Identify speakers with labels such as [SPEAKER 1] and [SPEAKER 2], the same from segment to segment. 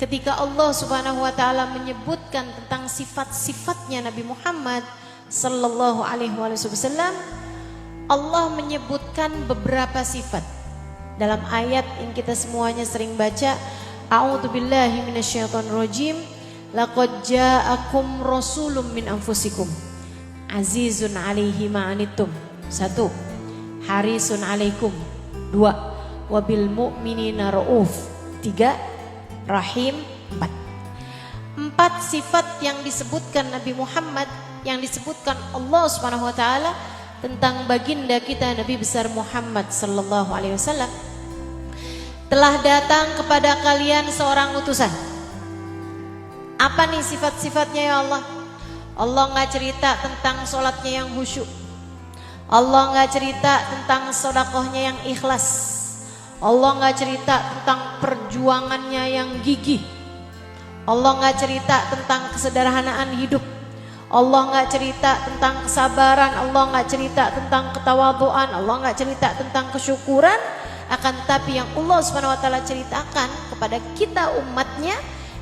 [SPEAKER 1] ketika Allah Subhanahu wa taala menyebutkan tentang sifat-sifatnya Nabi Muhammad sallallahu alaihi wasallam, Allah menyebutkan beberapa sifat dalam ayat yang kita semuanya sering baca, a'udzubillahi minasyaitonirrajim, laqad ja'akum rasulun min anfusikum azizun 'alaihi ma anittum. 1. Harisun 'alaikum. 2. Wabil mu'minina rauf. 3. Rahim. 4. 4 sifat yang disebutkan Nabi Muhammad, yang disebutkan Allah Subhanahu wa taala tentang baginda kita Nabi besar Muhammad sallallahu alaihi wasallam. Telah datang kepada kalian seorang utusan. Apa nih sifat-sifatnya ya Allah? Allah nggak cerita tentang sholatnya yang khusyuk. Allah nggak cerita tentang sodakohnya yang ikhlas. Allah nggak cerita tentang perjuangannya yang gigih. Allah nggak cerita tentang kesederhanaan hidup. Allah nggak cerita tentang kesabaran. Allah nggak cerita tentang ketawaduan. Allah nggak cerita tentang kesyukuran. Akan tetapi yang Allah Subhanahu wa taala ceritakan kepada kita umatnya,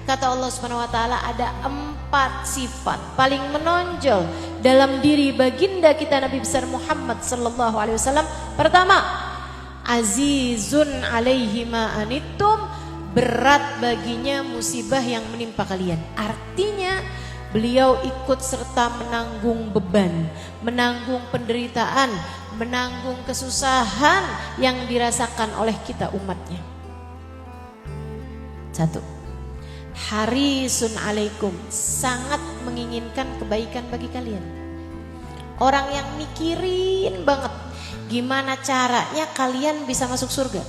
[SPEAKER 1] kata Allah Subhanahu wa taala, ada 4 sifat paling menonjol dalam diri baginda kita Nabi besar Muhammad sallallahu alaihi wasallam. Pertama, azizun 'alaihi ma anittum, berat baginya musibah yang menimpa kalian. Artinya beliau ikut serta menanggung beban, menanggung penderitaan, menanggung kesusahan yang dirasakan oleh kita umatnya. 1. Harisun 'alaikum, sangat menginginkan kebaikan bagi kalian. Orang yang mikirin banget gimana caranya kalian bisa masuk surga.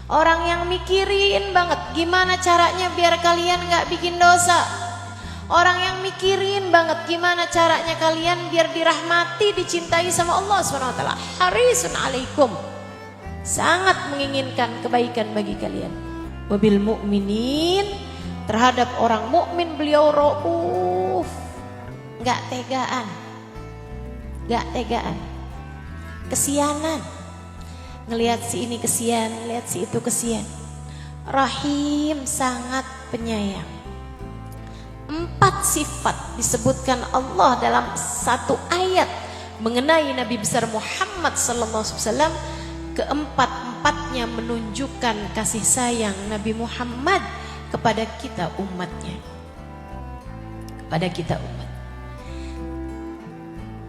[SPEAKER 1] Orang yang mikirin banget gimana caranya biar kalian gak bikin dosa. Orang yang mikirin banget gimana caranya kalian biar dirahmati, dicintai sama Allah SWT. Harisun 'alaikum, sangat menginginkan kebaikan bagi kalian. Wabil mu'minin, terhadap orang mukmin beliau rauf, gak tegaan, gak tegaan, kesianan, ngelihat si ini kesian, lihat si itu kesian. Rahim, sangat penyayang. 4 sifat disebutkan Allah dalam satu ayat mengenai Nabi besar Muhammad sallallahu alaihi wasallam. Keempat-empatnya menunjukkan kasih sayang Nabi Muhammad kepada kita umatnya, kepada kita umat.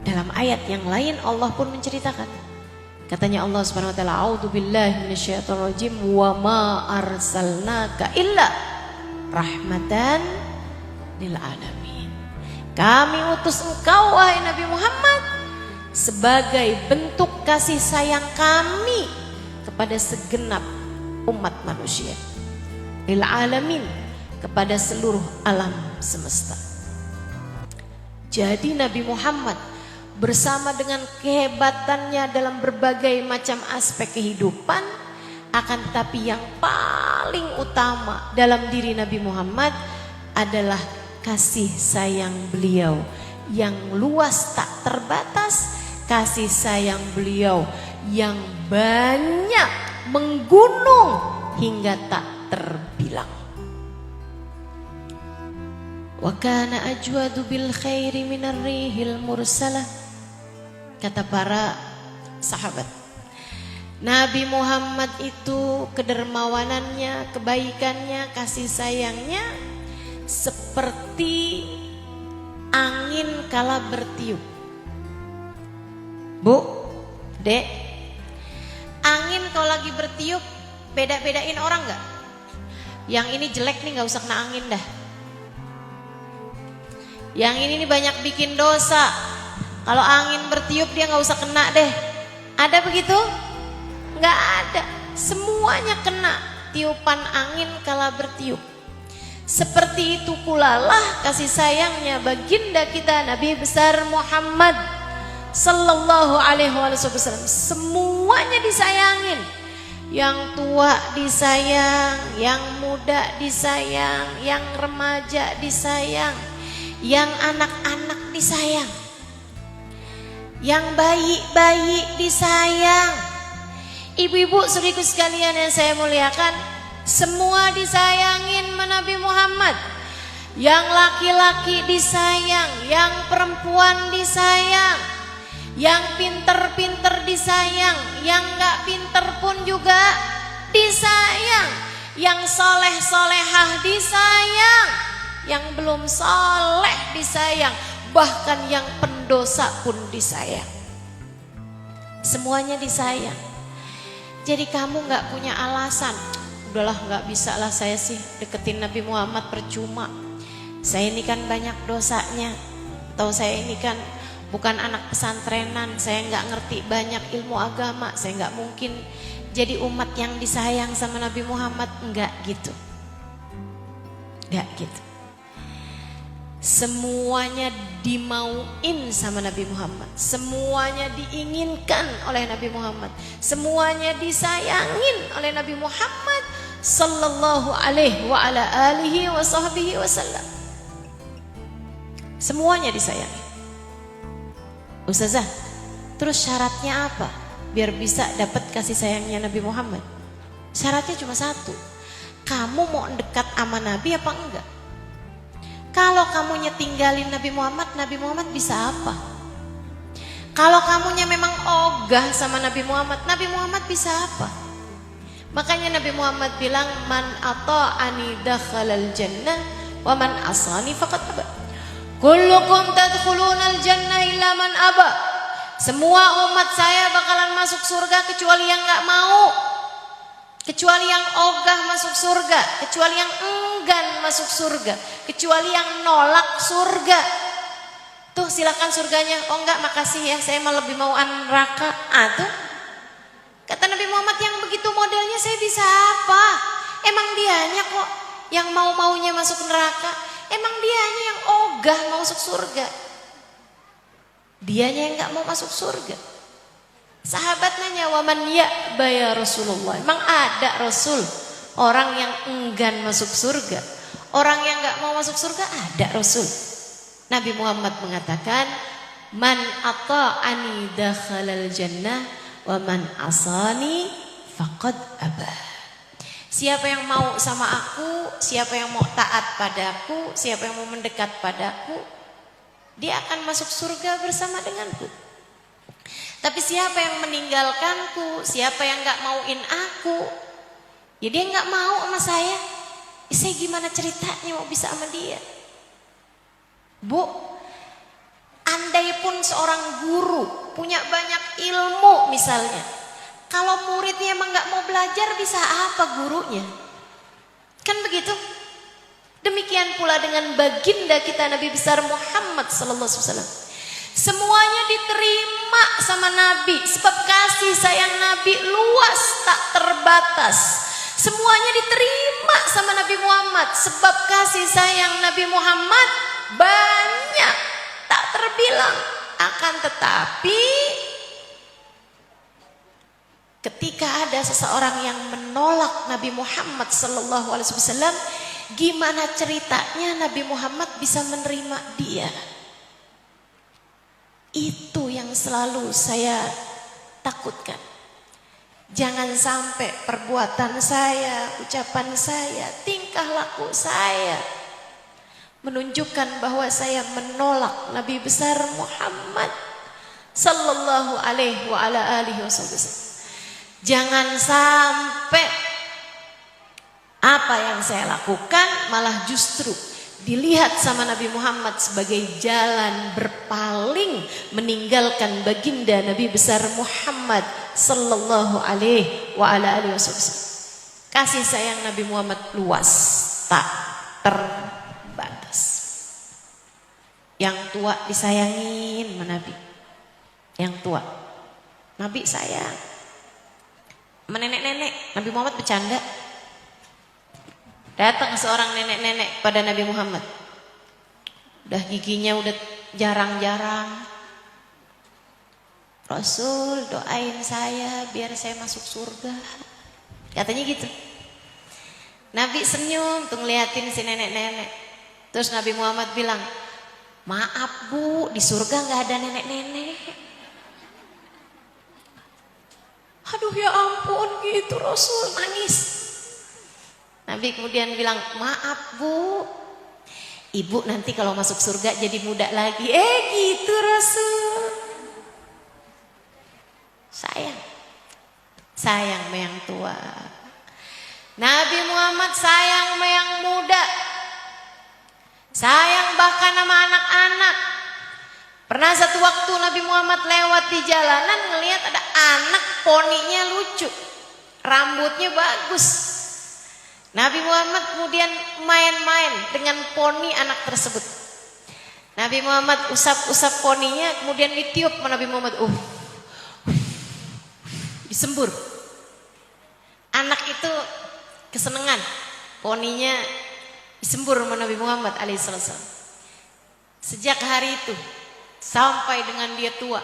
[SPEAKER 1] Dalam ayat yang lain Allah pun menceritakan, katanya Allah Subhanahu wa taala, a'udzubillahi minasyaitonirrajim, wa ma arsalnaka illa rahmatan lil alamin. Kami utus engkau wahai Nabi Muhammad sebagai bentuk kasih sayang kami kepada segenap umat manusia. Lil alamin, kepada seluruh alam semesta. Jadi Nabi Muhammad bersama dengan kehebatannya dalam berbagai macam aspek kehidupan, akan tetapi yang paling utama dalam diri Nabi Muhammad adalah kasih sayang beliau yang luas tak terbatas, kasih sayang beliau yang banyak menggunung hingga tak terbilang. Wa kana ajwadu bil khairi minar rihil mursalah, kata para sahabat. Nabi Muhammad itu kedermawanannya, kebaikannya, kasih sayangnya seperti angin kala bertiup. Bu, Dek, angin kalau lagi bertiup beda-bedain orang gak? Yang ini jelek nih gak usah kena angin dah. Yang ini nih banyak bikin dosa, kalau angin bertiup dia gak usah kena deh. Ada begitu? Gak ada, semuanya kena tiupan angin kala bertiup. Seperti itu pula lah kasih sayangnya baginda kita Nabi besar Muhammad sallallahu alaihi wasallam. Semuanya disayangin. Yang tua disayang, yang muda disayang, yang remaja disayang, yang anak-anak disayang, yang bayi-bayi disayang. Ibu-ibu saudariku sekalian yang saya muliakan, semua disayangin mana Nabi Muhammad. Yang laki-laki disayang, yang perempuan disayang, yang pinter-pinter disayang, yang gak pinter pun juga disayang, yang soleh-solehah disayang, yang belum soleh disayang, bahkan yang pendosa pun disayang. Semuanya disayang. Jadi kamu gak punya alasan, udahlah gak bisa lah saya sih deketin Nabi Muhammad percuma. Saya ini kan banyak dosanya, atau saya ini kan bukan anak pesantrenan, saya nggak ngerti banyak ilmu agama, saya nggak mungkin jadi umat yang disayang sama Nabi Muhammad. Nggak gitu, nggak gitu. Semuanya dimauin sama Nabi Muhammad, semuanya diinginkan oleh Nabi Muhammad, semuanya disayangin oleh Nabi Muhammad sallallahu alaihi wa ala alihi wa sahbihi wasallam. Semuanya disayangi. Ustazah, terus syaratnya apa biar bisa dapat kasih sayangnya Nabi Muhammad? Syaratnya cuma satu, kamu mau dekat sama Nabi apa enggak? Kalau kamunya tinggalin Nabi Muhammad bisa apa? Kalau kamunya memang ogah sama Nabi Muhammad bisa apa? Makanya Nabi Muhammad bilang, man ata'ani dakhalal jannah wa man asani faqad aba. Kullukum tadkhulunal jannah illa man aba. Semua umat saya bakalan masuk surga kecuali yang enggak mau, kecuali yang ogah masuk surga, kecuali yang enggan masuk surga, kecuali yang nolak surga. Tuh silakan surganya. Oh enggak, makasih ya, saya mah lebih mau neraka. Tuh kata Nabi Muhammad, yang begitu modelnya saya bisa apa? Emang dianya kok yang mau-maunya masuk neraka? Emang dianya yang ogah mau masuk surga? Dianya yang gak mau masuk surga. Sahabat nanya, waman ya'ba ya Rasulullah? Emang ada Rasul orang yang enggan masuk surga, orang yang gak mau masuk surga? Ada Rasul. Nabi Muhammad mengatakan, man ata'ani dakhalal jannah wa man asani faqad aba. Siapa yang mau sama aku, siapa yang mau taat padaku, siapa yang mau mendekat padaku, dia akan masuk surga bersama denganku. Tapi siapa yang meninggalkanku, siapa yang gak mauin aku, ya dia gak mau sama saya. Saya gimana ceritanya mau bisa sama dia? Bu, andai pun seorang guru punya banyak ilmu misalnya, kalau muridnya emang gak mau belajar, bisa apa gurunya? Kan begitu. Demikian pula dengan baginda kita Nabi besar Muhammad sallallahu alaihi wasallam. Semuanya diterima sama Nabi, sebab kasih sayang Nabi luas tak terbatas. Semuanya diterima sama Nabi Muhammad, sebab kasih sayang Nabi Muhammad banyak tak terbilang. Akan tetapi ketika ada seseorang yang menolak Nabi Muhammad sallallahu alaihi wasallam, gimana ceritanya Nabi Muhammad bisa menerima dia? Itu yang selalu saya takutkan. Jangan sampai perbuatan saya, ucapan saya, tingkah laku saya menunjukkan bahwa saya menolak Nabi besar Muhammad sallallahu alaihi wa ala alihi wasallam. Jangan sampai apa yang saya lakukan malah justru dilihat sama Nabi Muhammad sebagai jalan berpaling meninggalkan baginda Nabi besar Muhammad sallallahu alaihi wa ala alihi wasallam. Kasih sayang Nabi Muhammad luas tak terbatas. Yang tua disayangin sama Nabi. Yang tua Nabi sayang. Nenek-nenek, Nabi Muhammad bercanda. Datang seorang nenek-nenek pada Nabi Muhammad. Udah giginya udah jarang-jarang. Rasul, doain saya biar saya masuk surga. Katanya gitu. Nabi senyum tuh ngeliatin si nenek-nenek. Terus Nabi Muhammad bilang, maaf bu, di surga gak ada nenek-nenek. Aduh ya ampun, gitu Rasul nangis. Nabi kemudian bilang, maaf Bu, Ibu nanti kalau masuk surga jadi muda lagi. Gitu Rasul. Sayang sama yang tua. Nabi Muhammad sayang sama yang muda. Sayang bahkan sama anak-anak. Pernah satu waktu Nabi Muhammad lewat di jalanan, ngelihat ada anak poninya lucu, rambutnya bagus. Nabi Muhammad kemudian main-main dengan poni anak tersebut. Nabi Muhammad usap-usap poninya, kemudian ditiup sama Nabi Muhammad. Disembur. Anak itu kesenangan, poninya disembur sama Nabi Muhammad alaihissalam. Sejak hari itu sampai dengan dia tua,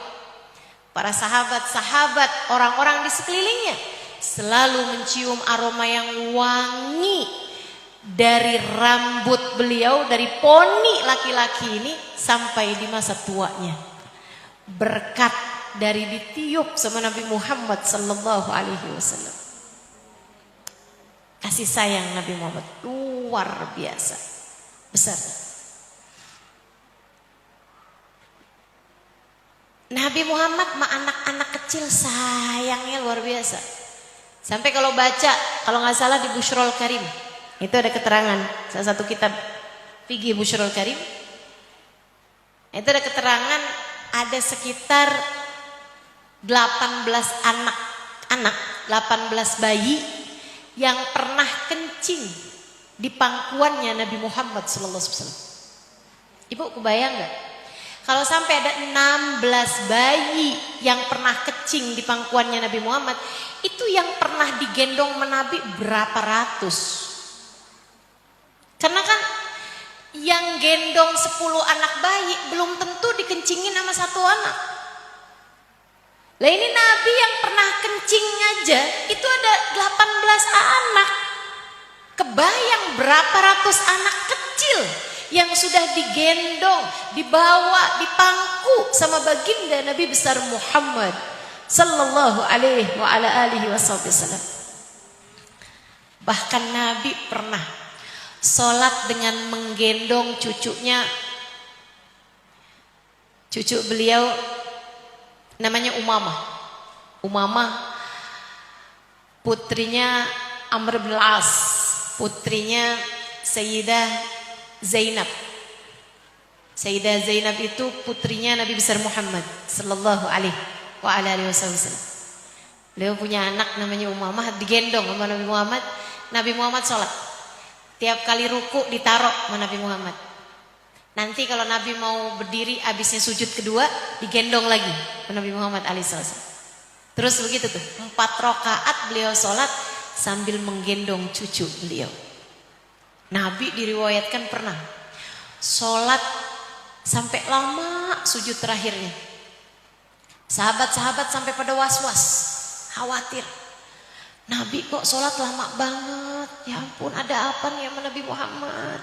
[SPEAKER 1] para sahabat-sahabat, orang-orang di sekelilingnya selalu mencium aroma yang wangi dari rambut beliau, dari poni laki-laki ini sampai di masa tuanya, berkat dari ditiup sama Nabi Muhammad sallallahu alaihi wasallam. Kasih sayang Nabi Muhammad luar biasa besar. Nabi Muhammad sama anak-anak kecil sayangnya luar biasa. Sampai kalau baca, kalau nggak salah di Bushrul Karim, itu ada keterangan salah satu kitab fikih Bushrul Karim. Itu ada keterangan ada sekitar 18 anak, 18 bayi yang pernah kencing di pangkuannya Nabi Muhammad sallallahu alaihi wasallam. Ibu kebayang nggak? Kalau sampai ada 16 bayi yang pernah kencing di pangkuannya Nabi Muhammad, itu yang pernah digendong Nabi berapa ratus? Karena kan yang gendong 10 anak bayi belum tentu dikencingin sama satu anak. Lah ini Nabi yang pernah kencing aja itu ada 18 anak. Kebayang berapa ratus anak kecil yang sudah digendong, dibawa, dipangku sama baginda Nabi besar Muhammad sallallahu alaihi wa ala alihi wasallam. Bahkan Nabi pernah sholat dengan menggendong cucunya. Cucu beliau namanya Umamah putrinya Amr bin Al-As, putrinya Sayyidah Zainab. Sayyidah Zainab itu putrinya Nabi besar Muhammad sallallahu alaihi wa ala alihi wasallam. Beliau punya anak namanya Umamah, digendong sama Nabi Muhammad. Nabi Muhammad sholat, tiap kali ruku ditaruh sama Nabi Muhammad. Nanti kalau Nabi mau berdiri abisnya sujud kedua digendong lagi sama Nabi Muhammad alaihissalam. Terus begitu tuh 4 rakaat beliau sholat sambil menggendong cucu beliau. Nabi diriwayatkan pernah sholat sampai lama sujud terakhirnya. Sahabat-sahabat sampai pada was-was, khawatir. Nabi kok sholat lama banget, ya ampun ada apa nih sama Nabi Muhammad.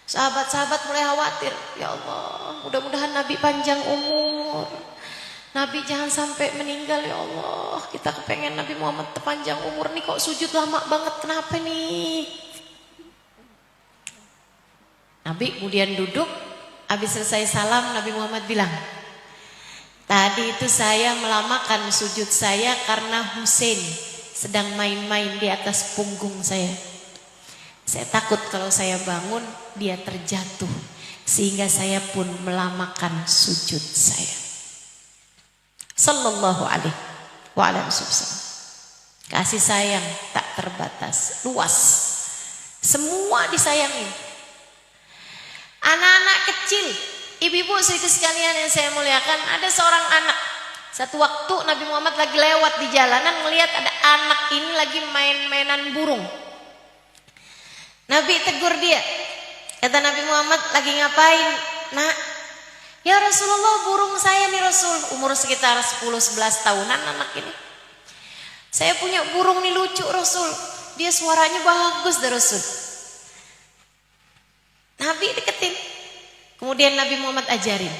[SPEAKER 1] Sahabat-sahabat mulai khawatir, ya Allah mudah-mudahan Nabi panjang umur, Nabi jangan sampai meninggal ya Allah. Kita kepengen Nabi Muhammad panjang umur nih, kok sujud lama banget, kenapa nih? Nabi kemudian duduk, habis selesai salam Nabi Muhammad bilang, tadi itu saya melamakan sujud saya karena Husain sedang main-main di atas punggung saya. Saya takut kalau saya bangun dia terjatuh, sehingga saya pun melamakan sujud saya. Sallallahu alaihi wa ala wasallam. Kasih sayang tak terbatas, luas. Semua disayangi. Anak-anak kecil, ibu-ibu sedikit sekalian yang saya muliakan, ada seorang anak. Satu waktu Nabi Muhammad lagi lewat di jalanan, melihat ada anak ini lagi main-mainan burung. Nabi tegur dia. Kata Nabi Muhammad, lagi ngapain? Nak, ya Rasulullah burung saya nih Rasul. Umur sekitar 10-11 tahunan anak ini. Saya punya burung nih lucu Rasul. Dia suaranya bagus dah Rasul. Nabi deketin. Kemudian Nabi Muhammad ajarin.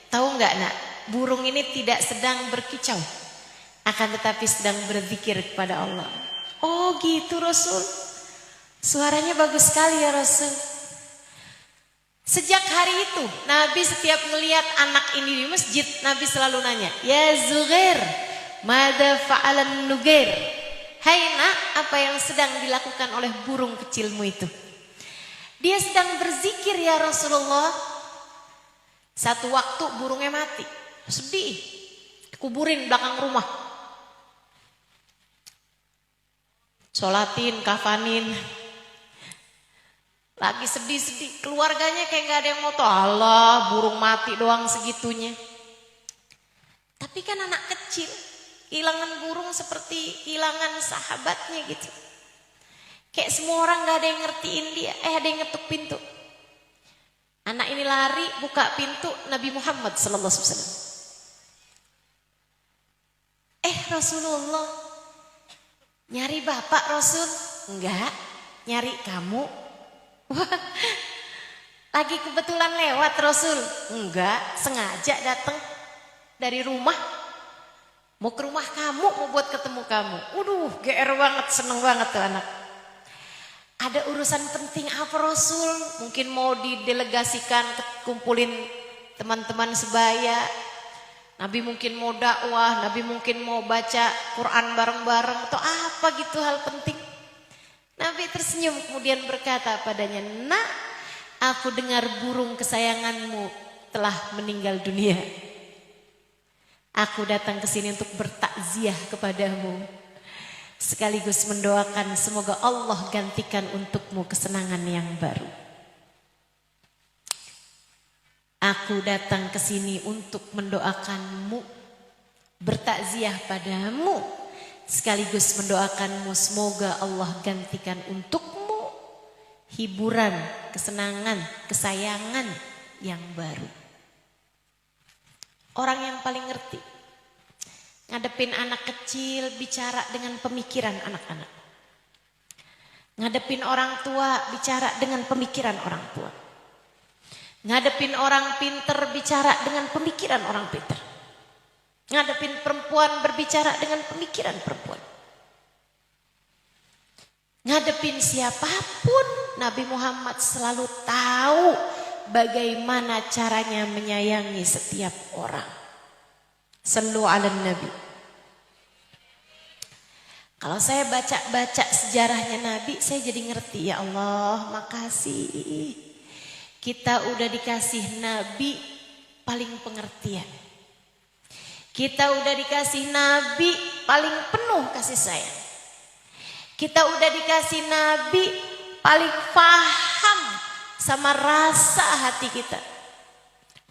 [SPEAKER 1] Tahu nggak nak, burung ini tidak sedang berkicau, akan tetapi sedang berzikir kepada Allah. Oh gitu Rasul. Suaranya bagus sekali ya Rasul. Sejak hari itu Nabi setiap melihat anak ini di masjid, Nabi selalu nanya, ya Zuhair, mada fa'alan nugair. Hai nak, apa yang sedang dilakukan oleh burung kecilmu itu? Dia sedang berzikir ya Rasulullah. Satu waktu burungnya mati, sedih, kuburin belakang rumah. Sholatin, kafanin. Lagi sedih-sedih, keluarganya kayak gak ada yang mau tahu. Allah, burung mati doang segitunya. Tapi kan anak kecil, kehilangan burung seperti kehilangan sahabatnya gitu. Kayak semua orang gak ada yang ngertiin dia. Ada yang ngetuk pintu. Anak ini lari, buka pintu, Nabi Muhammad SAW. Rasulullah, nyari bapak Rasul? Enggak, nyari kamu. Lagi kebetulan lewat Rasul? Enggak, sengaja datang dari rumah. Mau ke rumah kamu, mau buat ketemu kamu. Waduh, GR banget, seneng banget tuh anak. Ada urusan penting apa Rasul? Mungkin mau didelegasikan, kumpulin teman-teman sebaya. Nabi mungkin mau dakwah, Nabi mungkin mau baca Quran bareng-bareng atau apa gitu hal penting. Nabi tersenyum kemudian berkata padanya, nak, aku dengar burung kesayanganmu telah meninggal dunia. Aku datang ke sini untuk bertakziah kepadamu. Sekaligus mendoakan semoga Allah gantikan untukmu kesenangan yang baru. Aku datang ke sini untuk mendoakanmu, bertakziah padamu, sekaligus mendoakanmu semoga Allah gantikan untukmu hiburan, kesenangan, kesayangan yang baru. Orang yang paling ngerti ngadepin anak kecil bicara dengan pemikiran anak-anak. Ngadepin orang tua bicara dengan pemikiran orang tua. Ngadepin orang pinter bicara dengan pemikiran orang pinter. Ngadepin perempuan berbicara dengan pemikiran perempuan. Ngadepin siapapun Nabi Muhammad selalu tahu bagaimana caranya menyayangi setiap orang. Sallu ala Nabi. Kalau saya baca-baca sejarahnya Nabi, saya jadi ngerti, ya Allah, makasih. Kita udah dikasih Nabi paling pengertian. Kita udah dikasih Nabi paling penuh kasih sayang. Kita udah dikasih Nabi paling paham sama rasa hati kita.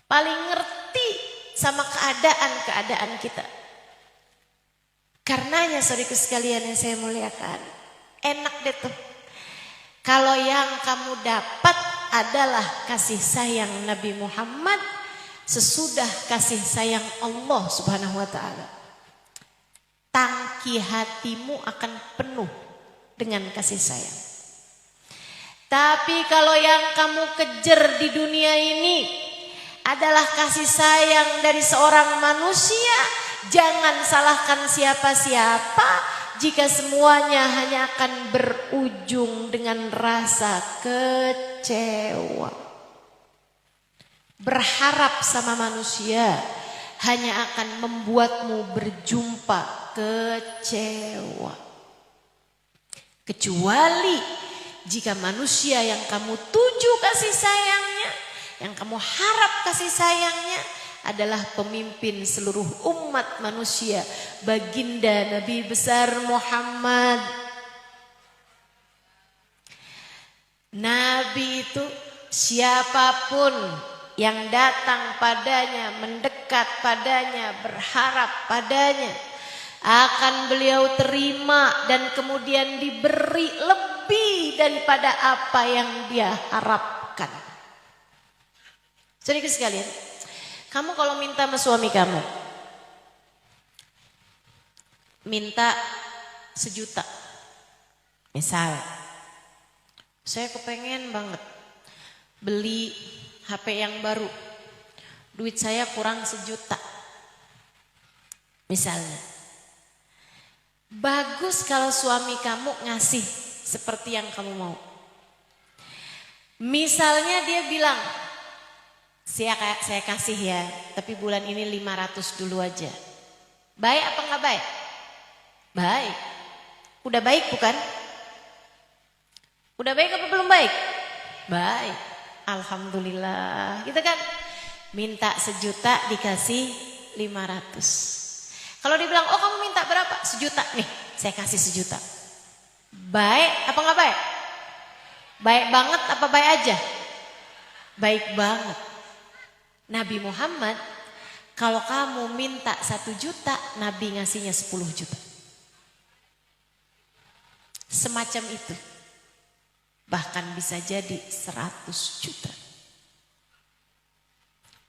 [SPEAKER 1] Paling ngerti sama keadaan-keadaan kita. Karenanya saudaraku sekalian yang saya muliakan, enak deh tuh. Kalau yang kamu dapat adalah kasih sayang Nabi Muhammad sesudah kasih sayang Allah Subhanahu wa taala. Tangki hatimu akan penuh dengan kasih sayang. Tapi kalau yang kamu kejar di dunia ini adalah kasih sayang dari seorang manusia, jangan salahkan siapa-siapa jika semuanya hanya akan berujung dengan rasa kecewa. Berharap sama manusia hanya akan membuatmu berjumpa kecewa. Kecuali jika manusia yang kamu tuju kasih sayangnya, yang kamu harap kasih sayangnya adalah pemimpin seluruh umat manusia, baginda Nabi besar Muhammad. Nabi itu siapapun yang datang padanya, mendekat padanya, berharap padanya, akan beliau terima dan kemudian diberi lebih daripada apa yang dia harapkan. Saudara sekalian, kamu kalau minta sama suami kamu, minta 1 juta. Misal, saya kepengen banget beli HP yang baru. Duit saya kurang 1 juta. Misalnya. Bagus kalau suami kamu ngasih seperti yang kamu mau. Misalnya dia bilang, saya kasih ya, tapi bulan ini 500 dulu aja. Baik apa enggak baik? Baik. Udah baik bukan? Udah baik apa belum baik? Baik. Alhamdulillah. Gitu kan? Minta 1 juta dikasih 500. Kalau dibilang, oh kamu minta berapa? 1 juta. Nih, saya kasih 1 juta. Baik apa enggak baik? Baik banget apa baik aja? Baik banget. Nabi Muhammad, kalau kamu minta 1 juta, Nabi ngasihnya 10 juta. Semacam itu. Bahkan bisa jadi 100 juta.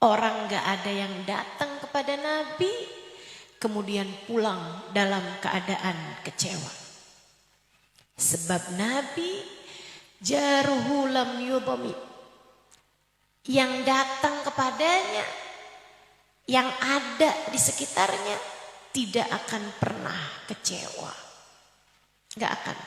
[SPEAKER 1] Orang gak ada yang datang kepada Nabi, kemudian pulang dalam keadaan kecewa. Sebab Nabi jaruhu lam yudhami. Yang datang kepadanya, yang ada di sekitarnya tidak akan pernah kecewa. Gak akan.